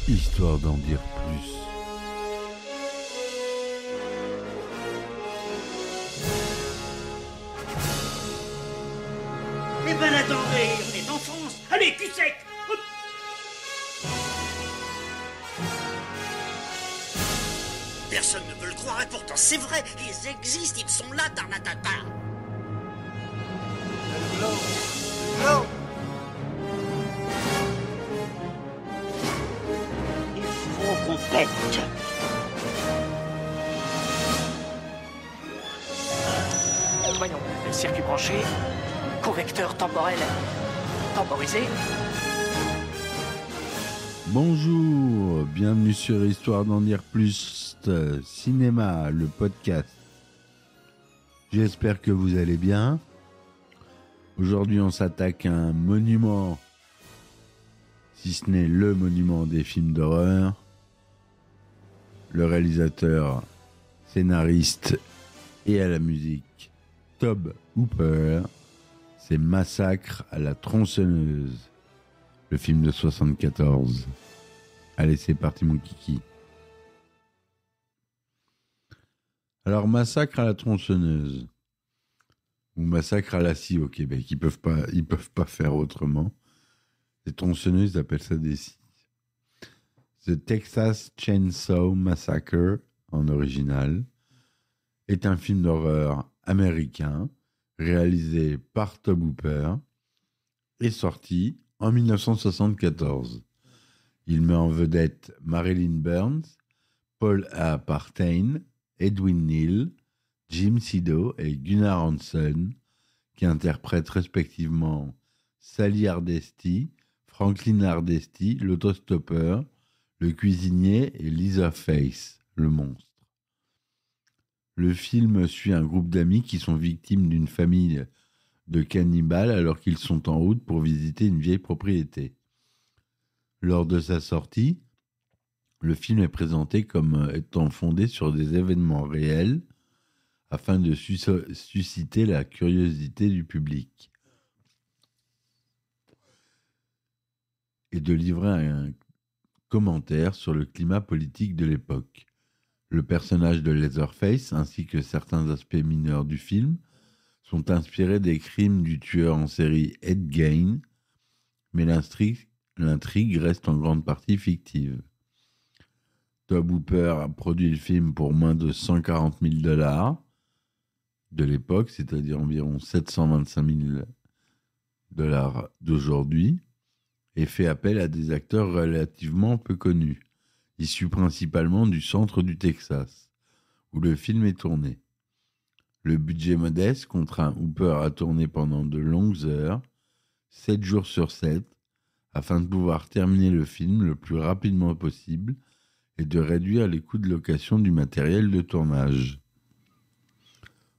Histoire d'en dire plus. Eh ben attendez, on est en France. Allez, cul sec. Hop. Personne ne peut le croire et pourtant c'est vrai. Ils existent, ils sont là, Tarnatata. Non. Il faut qu'on pète. Voyons, circuit branché, convecteur temporel temporisé. Bonjour, bienvenue sur Histoire d'en dire plus, cinéma, le podcast. J'espère que vous allez bien. Aujourd'hui, on s'attaque à un monument, si ce n'est le monument des films d'horreur. Le réalisateur, scénariste et à la musique, Tobe Hooper, c'est Massacre à la tronçonneuse, le film de 74. Allez, c'est parti mon kiki. Alors, Massacre à la tronçonneuse, ou Massacre à la scie au Québec, ils peuvent pas faire autrement. Les tronçonneuses, ils appellent ça des scies. The Texas Chainsaw Massacre, en original, est un film d'horreur américain réalisé par Tobe Hooper et sorti en 1974. Il met en vedette Marilyn Burns, Paul A. Partain, Edwin Neal, Jim Sido et Gunnar Hansen, qui interprètent respectivement Sally Hardesty, Franklin Hardesty, l'autostoppeur, le cuisinier et Lisa Face, le monstre. Le film suit un groupe d'amis qui sont victimes d'une famille de cannibales alors qu'ils sont en route pour visiter une vieille propriété. Lors de sa sortie, le film est présenté comme étant fondé sur des événements réels afin de susciter la curiosité du public et de livrer un commentaire sur le climat politique de l'époque. Le personnage de Leatherface ainsi que certains aspects mineurs du film sont inspirés des crimes du tueur en série Ed Gein, mais l'intrigue reste en grande partie fictive. Tobe Hooper a produit le film pour moins de 140 000 $ de l'époque, c'est-à-dire environ 725 000 $ d'aujourd'hui, et fait appel à des acteurs relativement peu connus, issus principalement du centre du Texas, où le film est tourné. Le budget modeste contraint Hooper à tourner pendant de longues heures, 7 jours sur 7, afin de pouvoir terminer le film le plus rapidement possible et de réduire les coûts de location du matériel de tournage.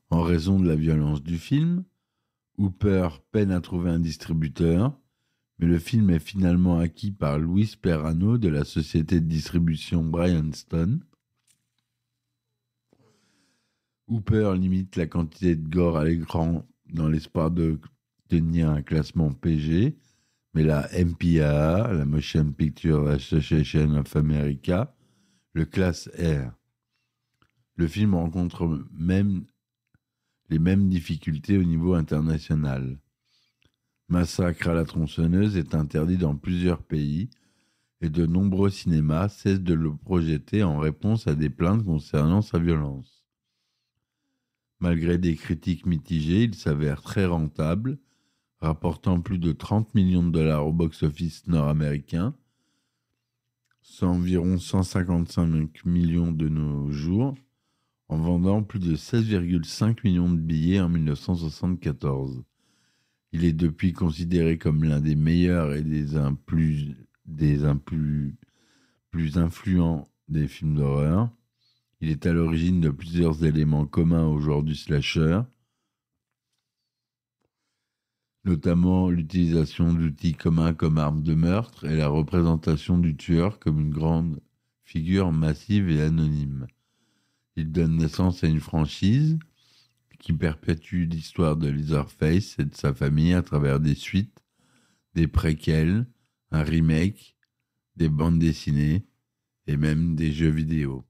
En raison de la violence du film, Hooper peine à trouver un distributeur, mais le film est finalement acquis par Luis Perrano de la société de distribution Bryanston. Hooper limite la quantité de gore à l'écran dans l'espoir de tenir un classement PG, mais la MPAA, la Motion Picture Association of America, le classe R. Le film rencontre même les mêmes difficultés au niveau international. Massacre à la tronçonneuse est interdit dans plusieurs pays et de nombreux cinémas cessent de le projeter en réponse à des plaintes concernant sa violence. Malgré des critiques mitigées, il s'avère très rentable, rapportant plus de 30 millions de $ au box-office nord-américain, soit environ 155 millions de nos jours, en vendant plus de 16,5 millions de billets en 1974. Il est depuis considéré comme l'un des meilleurs et plus influents des films d'horreur. Il est à l'origine de plusieurs éléments communs au genre du slasher, notamment l'utilisation d'outils communs comme arme de meurtre et la représentation du tueur comme une grande figure massive et anonyme. Il donne naissance à une franchise qui perpétue l'histoire de Leatherface et de sa famille à travers des suites, des préquels, un remake, des bandes dessinées et même des jeux vidéo.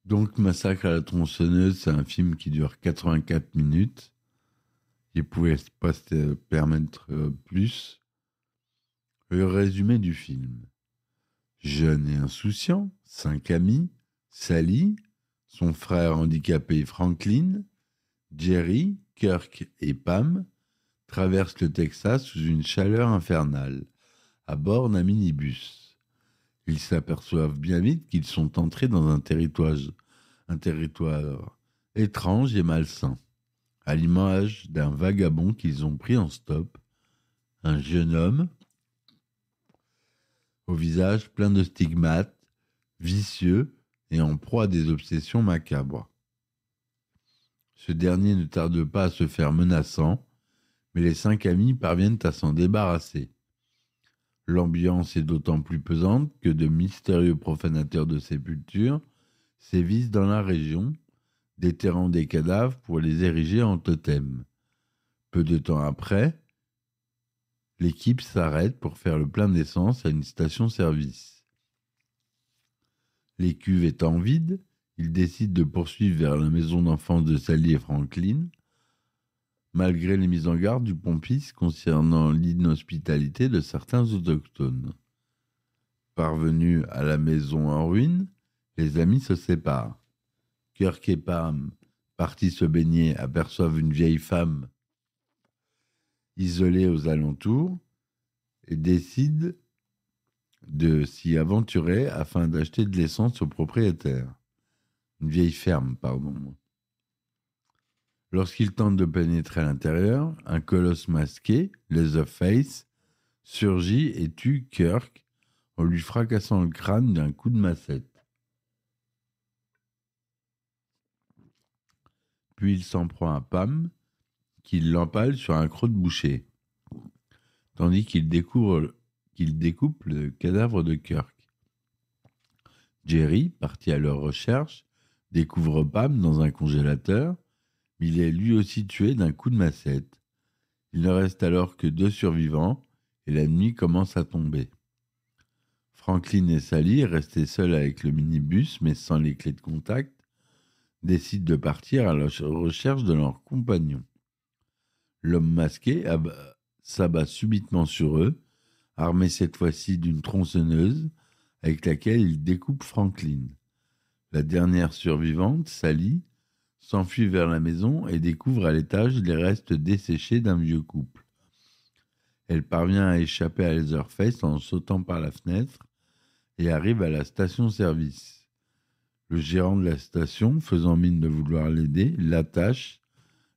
Donc, Massacre à la tronçonneuse, c'est un film qui dure 84 minutes. Il ne pouvait pas se permettre plus. Le résumé du film. Jeune et insouciant, 5 amis, Sally, son frère handicapé Franklin, Jerry, Kirk et Pam traversent le Texas sous une chaleur infernale, à bord d'un minibus. Ils s'aperçoivent bien vite qu'ils sont entrés dans un territoire étrange et malsain, à l'image d'un vagabond qu'ils ont pris en stop, un jeune homme au visage plein de stigmates, vicieux et en proie à des obsessions macabres. Ce dernier ne tarde pas à se faire menaçant, mais les 5 amis parviennent à s'en débarrasser. L'ambiance est d'autant plus pesante que de mystérieux profanateurs de sépultures sévissent dans la région, déterrant des cadavres pour les ériger en totems. Peu de temps après, l'équipe s'arrête pour faire le plein d'essence à une station-service. Les cuves étant vides, ils décident de poursuivre vers la maison d'enfance de Sally et Franklin, malgré les mises en garde du pompiste concernant l'inhospitalité de certains autochtones. Parvenus à la maison en ruine, les amis se séparent. Kirk et Pam, partis se baigner, aperçoivent une vieille femme isolée aux alentours et décident de s'y aventurer afin d'acheter de l'essence au propriétaire. Une vieille ferme, pardon. Lorsqu'ils tentent de pénétrer à l'intérieur, un colosse masqué, Leatherface, surgit et tue Kirk en lui fracassant le crâne d'un coup de massette. Puis il s'en prend à Pam, qui l'empale sur un croc-de-boucher, tandis qu'il découpe le cadavre de Kirk. Jerry, parti à leur recherche, découvre Pam dans un congélateur, mais il est lui aussi tué d'un coup de massette. Il ne reste alors que 2 survivants, et la nuit commence à tomber. Franklin et Sally, restés seuls avec le minibus, mais sans les clés de contact, décident de partir à la recherche de leurs compagnons. L'homme masqué s'abat subitement sur eux, armé cette fois-ci d'une tronçonneuse, avec laquelle il découpe Franklin. La dernière survivante, Sally, s'enfuit vers la maison et découvre à l'étage les restes desséchés d'un vieux couple. Elle parvient à échapper à Leatherface en sautant par la fenêtre et arrive à la station-service. Le gérant de la station, faisant mine de vouloir l'aider, l'attache,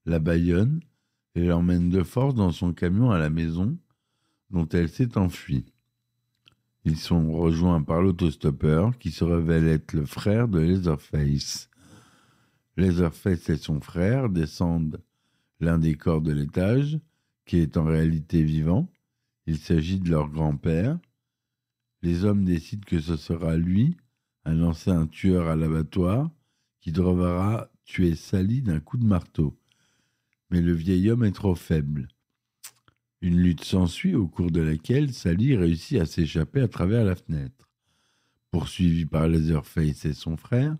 la bâillonne et l'emmène de force dans son camion à la maison dont elle s'est enfuie. Ils sont rejoints par l'autostoppeur qui se révèle être le frère de Leatherface. Leatherface et son frère descendent l'un des corps de l'étage, qui est en réalité vivant. Il s'agit de leur grand-père. Les hommes décident que ce sera lui, un ancien tueur à l'abattoir, qui devra tuer Sally d'un coup de marteau. Mais le vieil homme est trop faible. Une lutte s'ensuit au cours de laquelle Sally réussit à s'échapper à travers la fenêtre. Poursuivie par Leatherface et son frère,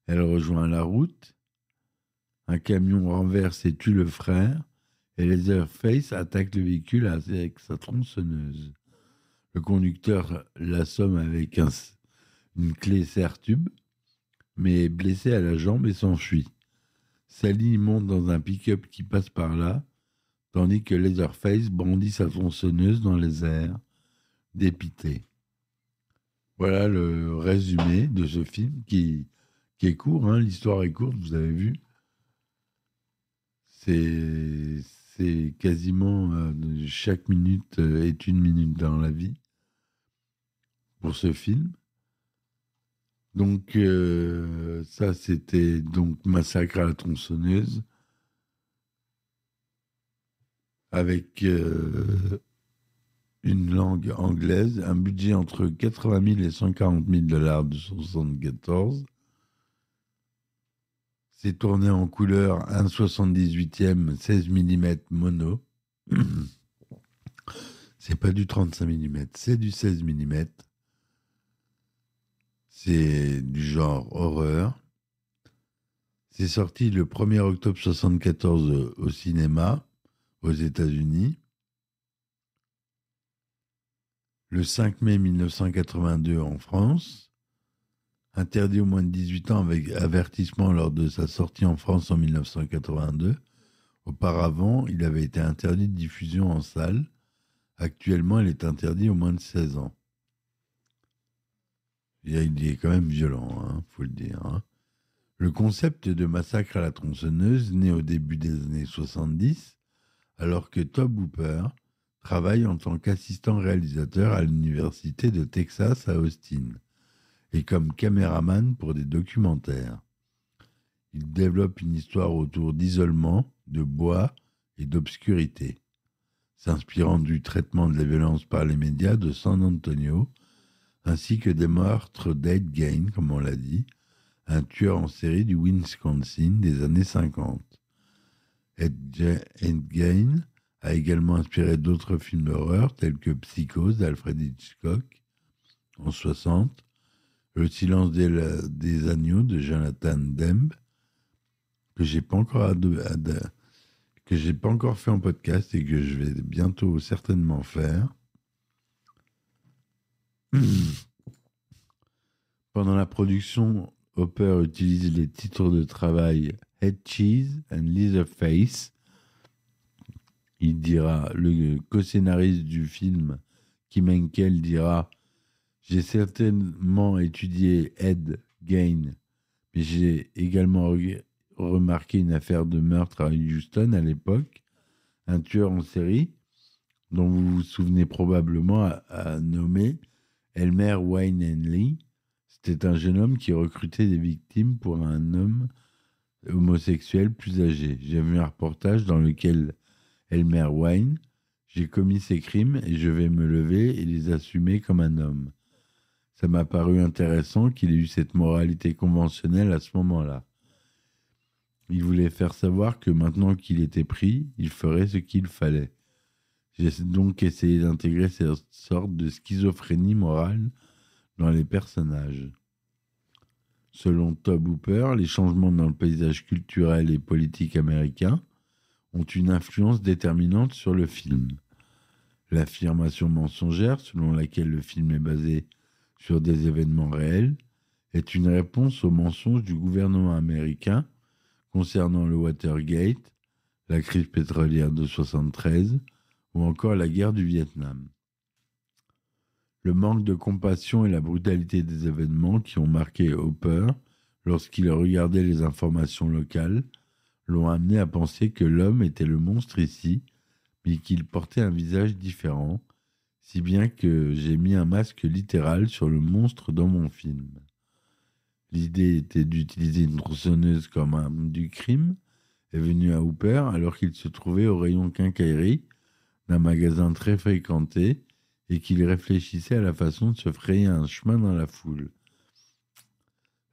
elle rejoint la route. Un camion renverse et tue le frère, et Leatherface attaque le véhicule avec sa tronçonneuse. Le conducteur l'assomme avec une clé serre-tube, mais est blessé à la jambe et s'enfuit. Sally monte dans un pick-up qui passe par là, tandis que Leatherface brandit sa tronçonneuse dans les airs, dépité. Voilà le résumé de ce film qui est court, hein, l'histoire est courte, vous avez vu. C'est quasiment chaque minute est une minute dans la vie pour ce film. Donc ça c'était donc Massacre à la tronçonneuse avec une langue anglaise, un budget entre 80 000 et 140 000 $ de 1974. C'est tourné en couleur 1/78e 16 mm mono. C'est pas du 35 mm, c'est du 16 mm. C'est du genre horreur. C'est sorti le 1er octobre 1974 au cinéma, aux États-Unis. Le 5 mai 1982 en France. Interdit aux moins de 18 ans avec avertissement lors de sa sortie en France en 1982. Auparavant, il avait été interdit de diffusion en salle. Actuellement, il est interdit aux moins de 16 ans. Il est quand même violent, hein, faut le dire. Hein. Le concept de Massacre à la tronçonneuse naît au début des années 70, alors que Tobe Hooper travaille en tant qu'assistant réalisateur à l'université de Texas à Austin et comme caméraman pour des documentaires. Il développe une histoire autour d'isolement, de bois et d'obscurité, s'inspirant du traitement de la violence par les médias de San Antonio, ainsi que des meurtres d'Ed Gein, comme on l'a dit, un tueur en série du Wisconsin des années 50. Ed Gein a également inspiré d'autres films d'horreur tels que Psychose d'Alfred Hitchcock en 60, Le silence des agneaux de Jonathan Demme, que j'ai pas encore fait en podcast et que je vais bientôt certainement faire. Pendant la production, Hopper utilise les titres de travail Head Cheese and Leatherface. Il dira, le co-scénariste du film, Kim Henkel, dira: j'ai certainement étudié Ed Gein, mais j'ai également remarqué une affaire de meurtre à Houston à l'époque, un tueur en série dont vous vous souvenez probablement a nommé Elmer Wayne Henley. C'était un jeune homme qui recrutait des victimes pour un homme homosexuel plus âgé. J'ai vu un reportage dans lequel Elmer Wayne: j'ai commis ces crimes et je vais me lever et les assumer comme un homme. Ça m'a paru intéressant qu'il ait eu cette moralité conventionnelle à ce moment-là. Il voulait faire savoir que maintenant qu'il était pris, il ferait ce qu'il fallait. J'ai donc essayé d'intégrer cette sorte de schizophrénie morale dans les personnages. Selon Tobe Hooper, les changements dans le paysage culturel et politique américain ont une influence déterminante sur le film. L'affirmation mensongère selon laquelle le film est basé sur des événements réels est une réponse aux mensonges du gouvernement américain concernant le Watergate, la crise pétrolière de 1973 ou encore la guerre du Vietnam. Le manque de compassion et la brutalité des événements qui ont marqué Hopper lorsqu'il regardait les informations locales l'ont amené à penser que l'homme était le monstre ici, mais qu'il portait un visage différent, si bien que j'ai mis un masque littéral sur le monstre dans mon film. L'idée était d'utiliser une tronçonneuse comme arme du crime est venue à Hooper alors qu'il se trouvait au rayon quincaillerie d'un magasin très fréquenté et qu'il réfléchissait à la façon de se frayer un chemin dans la foule.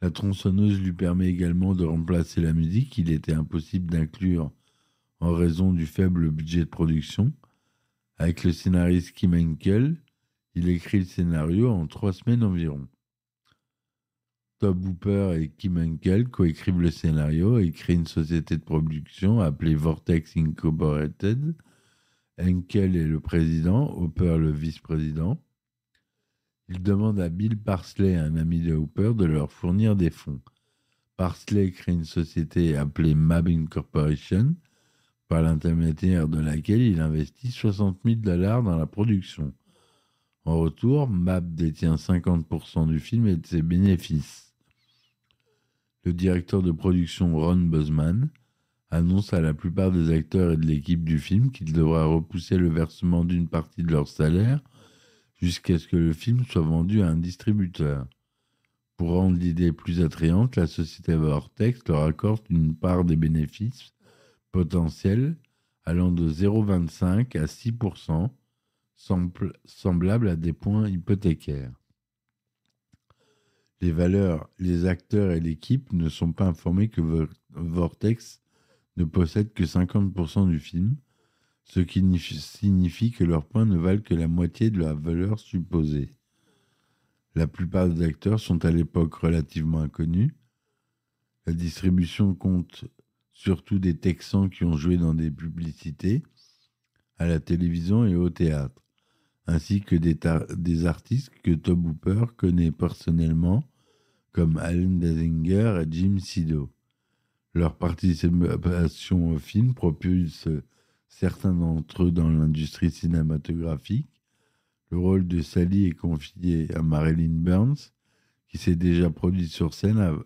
La tronçonneuse lui permet également de remplacer la musique qu'il était impossible d'inclure en raison du faible budget de production. Avec le scénariste Kim Henkel, il écrit le scénario en 3 semaines environ. Tobe Hooper et Kim Henkel coécrivent le scénario et créent une société de production appelée Vortex Incorporated. Henkel est le président, Hooper le vice-président. Il demande à Bill Parsley, un ami de Hooper, de leur fournir des fonds. Parsley crée une société appelée Mab Incorporation, par l'intermédiaire de laquelle il investit $60 000 dans la production. En retour, Mab détient 50% du film et de ses bénéfices. Le directeur de production Ron Buzman annonce à la plupart des acteurs et de l'équipe du film qu'il devra repousser le versement d'une partie de leur salaire jusqu'à ce que le film soit vendu à un distributeur. Pour rendre l'idée plus attrayante, la société Vortex leur accorde une part des bénéfices potentiels allant de 0,25 à 6%, semblable à des points hypothécaires. Les acteurs et l'équipe ne sont pas informés que Vortex ne possède que 50% du film, ce qui signifie que leurs points ne valent que la moitié de leur valeur supposée. La plupart des acteurs sont à l'époque relativement inconnus. La distribution compte surtout des Texans qui ont joué dans des publicités, à la télévision et au théâtre, ainsi que des artistes que Tobe Hooper connaît personnellement, comme Allen Dazinger et Jim Sido. Leur participation au film propulse certains d'entre eux dans l'industrie cinématographique. Le rôle de Sally est confié à Marilyn Burns, qui s'est déjà produite sur scène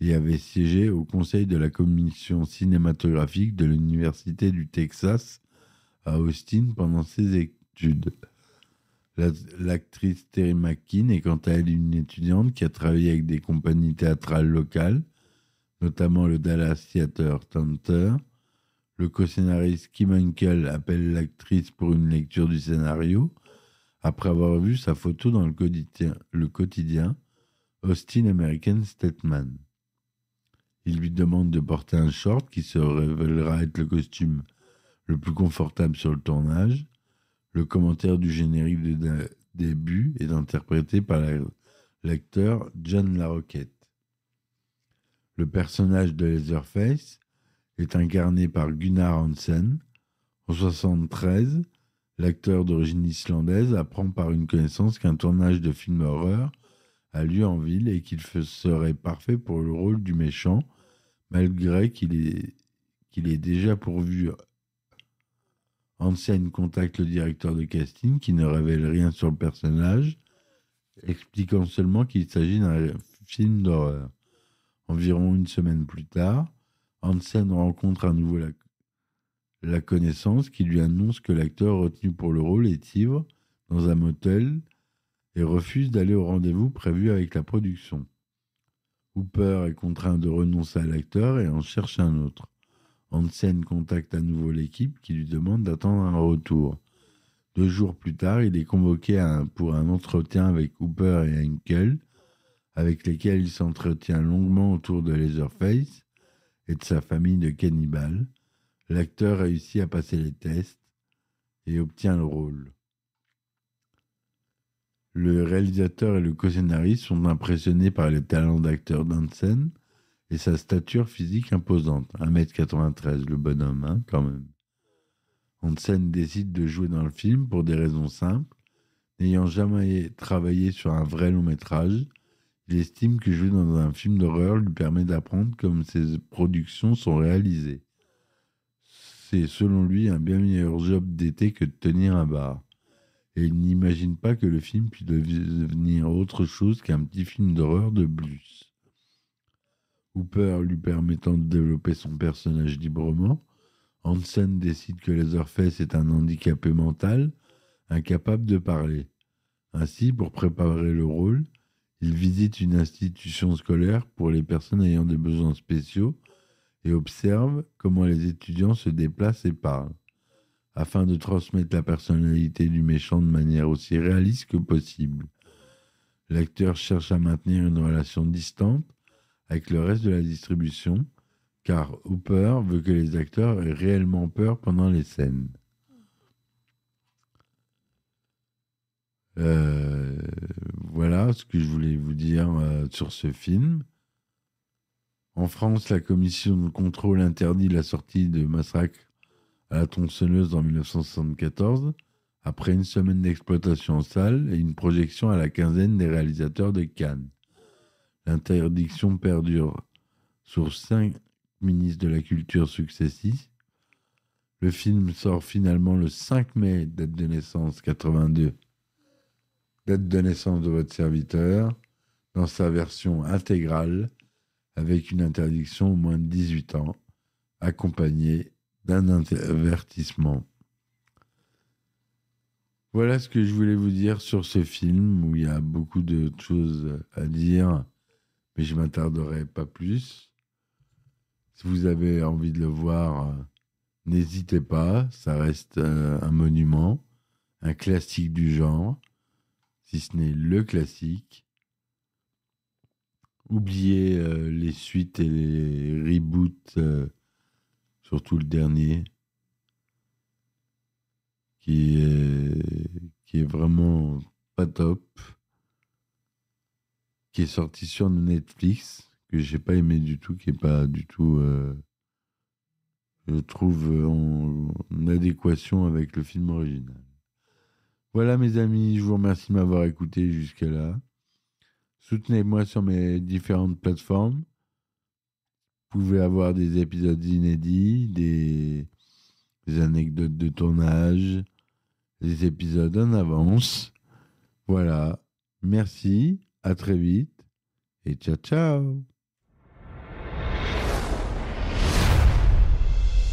et avait siégé au conseil de la commission cinématographique de l'Université du Texas à Austin pendant ses études. L'actrice Terry McKean est quant à elle une étudiante qui a travaillé avec des compagnies théâtrales locales, notamment le Dallas Theater Center. Le co-scénariste Kim Henkel appelle l'actrice pour une lecture du scénario, après avoir vu sa photo dans le quotidien Austin American Statesman. Il lui demande de porter un short qui se révélera être le costume le plus confortable sur le tournage. Le commentaire du générique de début est interprété par l'acteur John LaRoquette. Le personnage de Leatherface est incarné par Gunnar Hansen. En 1973, l'acteur d'origine islandaise apprend par une connaissance qu'un tournage de film horreur a lieu en ville et qu'il serait parfait pour le rôle du méchant, malgré qu'il est déjà pourvu. Hansen contacte le directeur de casting qui ne révèle rien sur le personnage, expliquant seulement qu'il s'agit d'un film d'horreur. Environ une semaine plus tard, Hansen rencontre à nouveau la connaissance qui lui annonce que l'acteur retenu pour le rôle est ivre dans un motel et refuse d'aller au rendez-vous prévu avec la production. Hooper est contraint de renoncer à l'acteur et en cherche un autre. Hansen contacte à nouveau l'équipe qui lui demande d'attendre un retour. 2 jours plus tard, il est convoqué pour un entretien avec Hooper et Henkel, avec lesquels il s'entretient longuement autour de Leatherface et de sa famille de cannibales. L'acteur réussit à passer les tests et obtient le rôle. Le réalisateur et le co-scénariste sont impressionnés par les talents d'acteur d'Hansen et sa stature physique imposante. 1m93, le bonhomme, quand même. Hansen décide de jouer dans le film pour des raisons simples. N'ayant jamais travaillé sur un vrai long-métrage, il estime que jouer dans un film d'horreur lui permet d'apprendre comment ses productions sont réalisées. C'est, selon lui, un bien meilleur job d'été que de tenir un bar. Et il n'imagine pas que le film puisse devenir autre chose qu'un petit film d'horreur de plus. Hooper lui permettant de développer son personnage librement, Hansen décide que Leatherface est un handicapé mental, incapable de parler. Ainsi, pour préparer le rôle, il visite une institution scolaire pour les personnes ayant des besoins spéciaux et observe comment les étudiants se déplacent et parlent, afin de transmettre la personnalité du méchant de manière aussi réaliste que possible. L'acteur cherche à maintenir une relation distante avec le reste de la distribution, car Hooper veut que les acteurs aient réellement peur pendant les scènes. Voilà ce que je voulais vous dire sur ce film. En France, la commission de contrôle interdit la sortie de Massacre à la tronçonneuse en 1974, après une semaine d'exploitation en salle et une projection à la quinzaine des réalisateurs de Cannes. L'interdiction perdure sur 5 ministres de la Culture successifs. Le film sort finalement le 5 mai, date de naissance 82, date de naissance de votre serviteur, dans sa version intégrale, avec une interdiction au moins de 18 ans, accompagnée d'un avertissement. Voilà ce que je voulais vous dire sur ce film, où il y a beaucoup de choses à dire, mais je ne m'attarderai pas plus. Si vous avez envie de le voir, n'hésitez pas, ça reste un monument, un classique du genre, si ce n'est le classique. Oubliez les suites et les reboots, surtout le dernier. qui est vraiment pas top, qui est sorti sur Netflix, que j'ai pas aimé du tout, qui est pas du tout, je trouve, en adéquation avec le film original. Voilà mes amis, je vous remercie de m'avoir écouté jusqu'à là. Soutenez-moi sur mes différentes plateformes. Vous pouvez avoir des épisodes inédits, des anecdotes de tournage, des épisodes en avance. Voilà. Merci, à très vite et ciao ciao.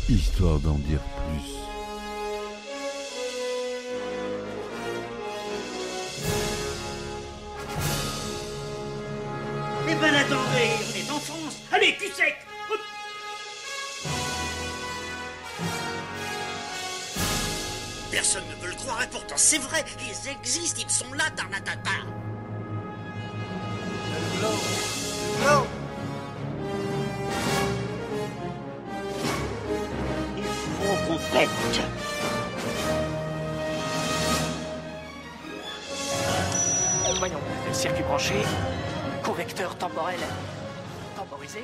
Histoire d'en dire plus. Eh ben attendez, on est en France. Allez, cul sec. Hop. Personne ne veut le croire et pourtant c'est vrai. Ils existent, ils sont là, Tarnatata. Le globe. Il faut qu'on pète. Voyons, circuit branché, convecteur temporel temporisé.